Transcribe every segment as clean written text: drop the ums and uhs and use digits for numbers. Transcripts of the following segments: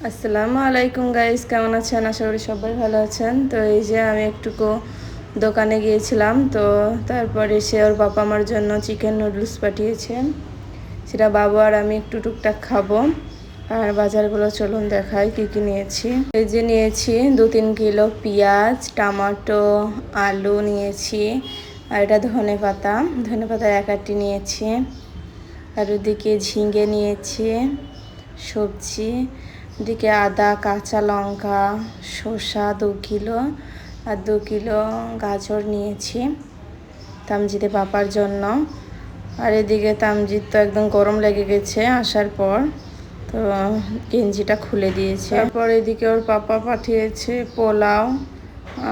আসসালামু আলাইকুম গাইস, কেমন আছেন? আশা করি সবাই ভালো আছেন। তো এই যে আমি একটুকু দোকানে গিয়েছিলাম, তো তারপরে সে ওর বাবা আমার জন্য চিকেন নুডলস পাঠিয়েছেন। সেটা বাবু আর আমি একটু টুকটাক খাবো। আর বাজারগুলো চলুন দেখাই কি কি নিয়েছি। এই যে নিয়েছি 2-3 কিলো পেঁয়াজ, টমেটো, আলু নিয়েছি। আর এটা ধনে পাতা 1 আটি নিয়েছি। আর ওদিকে ঝিঙে নিয়েছি, সবজি দিকে আদা, কাঁচা লঙ্কা, শসা 2 কিলো আর 2 কিলো গাজর নিয়েছি তামজিদের পাপার জন্য। আর এদিকে তামজিদ তো একদম গরম লেগে গেছে আসার পর, তো গেঞ্জিটা খুলে দিয়েছে। তারপর এদিকে ওর পাপা পাঠিয়েছে পোলাও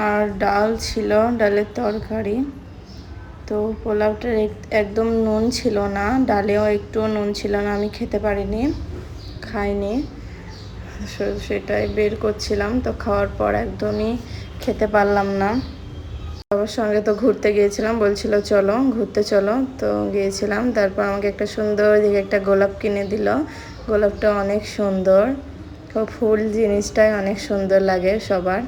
আর ডাল ছিল, ডালের তরকারি। তো পোলাওটার একদম নুন ছিল না, ডালেও একটু নুন ছিল না, আমি খেতে পারিনি, খাইনি। সেটাই বের করছিলাম, তো খাওয়ার পর একদমই খেতে পারলাম না। বাবার সঙ্গে তো ঘুরতে গিয়েছিলাম, বলছিল চলো ঘুরতে চলো, তো গিয়েছিলাম। তারপর আমাকে একটা সুন্দর দিকে একটা গোলাপ কিনে দিল। গোলাপটা অনেক সুন্দর, তো ফুল জিনিসটাই অনেক সুন্দর লাগে সবার,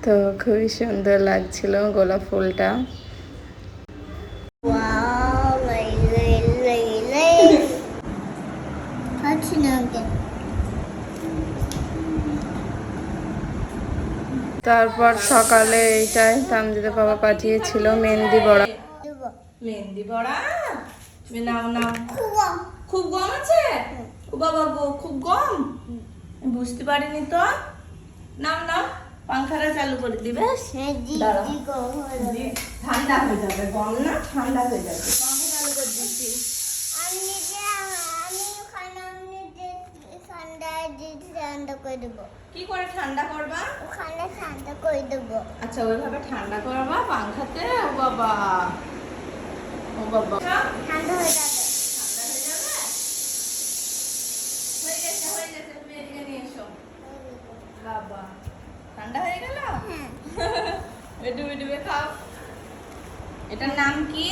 তো খুবই সুন্দর লাগছিল গোলাপ ফুলটা। তারপর সকালে এইটাই তামজিদের বাবা পাঠিয়েছিল মেহেন্দি বড়া। মেহেন্দি বড়া নাও নাও, খুব গম আছে। ও বাবা গো, খুব গম, বুঝতে পারিনি তো। নাও নাও, পাংখাটা চালু করে দিবে, ঠান্ডা হয়ে যাবে। গম না, ঠান্ডা হয়ে যাবে। পাংখা চালু করে দিচ্ছি। কি করে ঠান্ডা করবা? ওখানে ঠান্ডা করে দেবো। আচ্ছা, ওইভাবে ঠান্ডা করবা পাংখাতে। ও বাবা, ও বাবা, ঠান্ডা হয়ে যাবে। ঠান্ডা হয়ে যাবে, হয়ে গেছে হয়ে গেছে। তুমি এদিকে নিয়ে এসো। বাবা, ঠান্ডা হয়ে গেল। ডুবে ডুবে খাও। এটার নাম কি?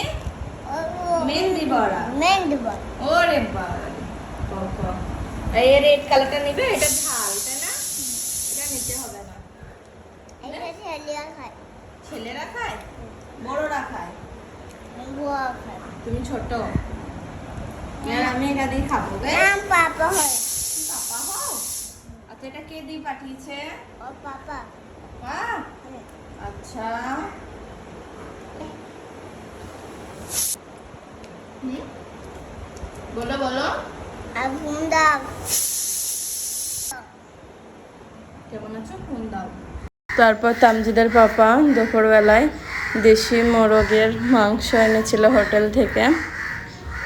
মেহেন্দি বড়া। মেহেন্দি বড়া। ওরে বাবা, এই রেড কালারটা নিবে, এটা ঝাল, তাই না? এটা নিতে হবে না। এটা ছেলেরা খায়। ছেলেরা খায়, বড়রা খায়। বড়রা খায়। তুমি ছোট, আর আমি এটা দিয়ে খাবো। নাম পাপা হয়। পাপা হও? আচ্ছা, এটা কে দিয়ে পাঠিয়েছে? ও পাপা। পাপা? আচ্ছা। বলো বলো। ফোন দাও। কেমন আছো? ফোন দাও। তারপর তামজিদের পাপা দুপুরবেলায় দেশি মোরগের মাংস এনেছিল হোটেল থেকে।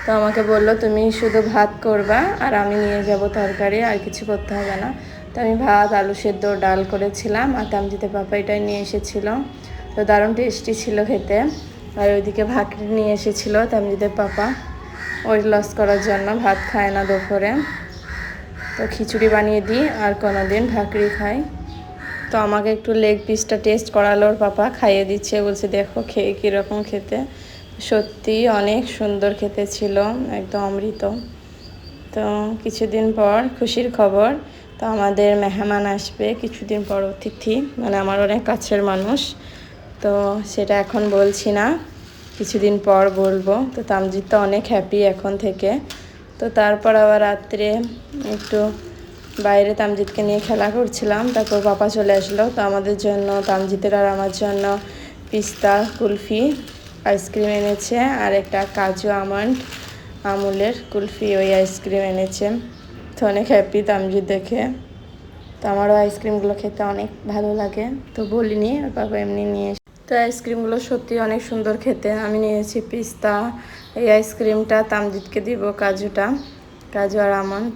তো আমাকে বললো তুমি শুধু ভাত করবা আর আমি নিয়ে যাব তরকারি, আর কিছু করতে হবে না। তো আমি ভাত, আলু সেদ্ধ, ডাল করেছিলাম, আর তামজিদের পাপা এটাই নিয়ে এসেছিল। তো দারুণ টেস্টি ছিল খেতে। আর ওইদিকে ভাকরি নিয়ে এসেছিল তামজিদের পাপা, ওয়েট লস করার জন্য। ভাত খায় না দুপুরে, তো খিচুড়ি বানিয়ে দিই, আর কোনো দিন ভাকরি খাই। তো আমাকে একটু লেগ পিসটা টেস্ট করালো ওর পাপা, খাইয়ে দিচ্ছে, বলছে দেখো খেয়ে কীরকম খেতে। সত্যি অনেক সুন্দর খেতে ছিল, একদম অমৃত। তো কিছুদিন পর খুশির খবর, তো আমাদের মেহমান আসবে কিছুদিন পর, অতিথি, মানে আমার অনেক কাছের মানুষ। তো সেটা এখন বলছি না, কিছুদিন পর বলবো। তো তামজিদ তো অনেক হ্যাপি এখন থেকে। তো তারপর আবার রাত্রে একটু বাইরে তামজিদকে নিয়ে খেলা করছিলাম, তারপর পাপা চলে আসলো। তো আমাদের জন্য, তামজিদের আর আমার জন্য, পিস্তা কুলফি আইসক্রিম এনেছে, আর একটা কাজু আমন্ড আমুলের কুলফি ওই আইসক্রিম এনেছে। তো অনেক হ্যাপি তামজিদ দেখে। তো আমারও আইসক্রিমগুলো খেতে অনেক ভালো লাগে, তো বলিনি, আর বাবা এমনি নিয়ে। তো আইসক্রিমগুলো সত্যি অনেক সুন্দর খেতে। আমি নিয়েছি পিস্তা, এই আইসক্রিমটা তামজিদকে দিব কাজুটা, কাজু আর আমন্ড।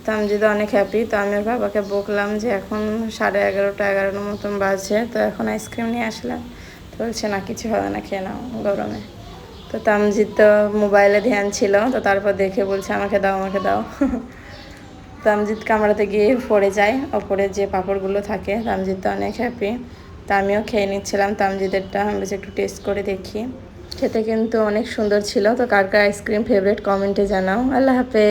তামজিদ অনেক হ্যাপি। তো আমি ওর বাবাকে বকলাম যে এখন 11:30 11টার মতন বাজে, তো এখন আইসক্রিম নিয়ে আসলাম। তো বলছে না, কিছু হবে না, খেয়ে নাও গরমে। তো তামজিদ তো মোবাইলে ধ্যান ছিল, তো তারপর দেখে বলছে আমাকে দাও আমাকে দাও। তামজিদ কামড়াতে গিয়ে পড়ে যায়, ওপরে যে পাঁপড়গুলো থাকে। তামজিদ তো অনেক হ্যাপি। তা আমিও খেয়ে নিচ্ছিলাম তামজিদেরটা, আমি বেশ একটু টেস্ট করে দেখি। খেতে কিন্তু অনেক সুন্দর ছিল। তো কার কার আইসক্রিম ফেভারিট কমেন্টে জানাও। আল্লাহ হাফেজ।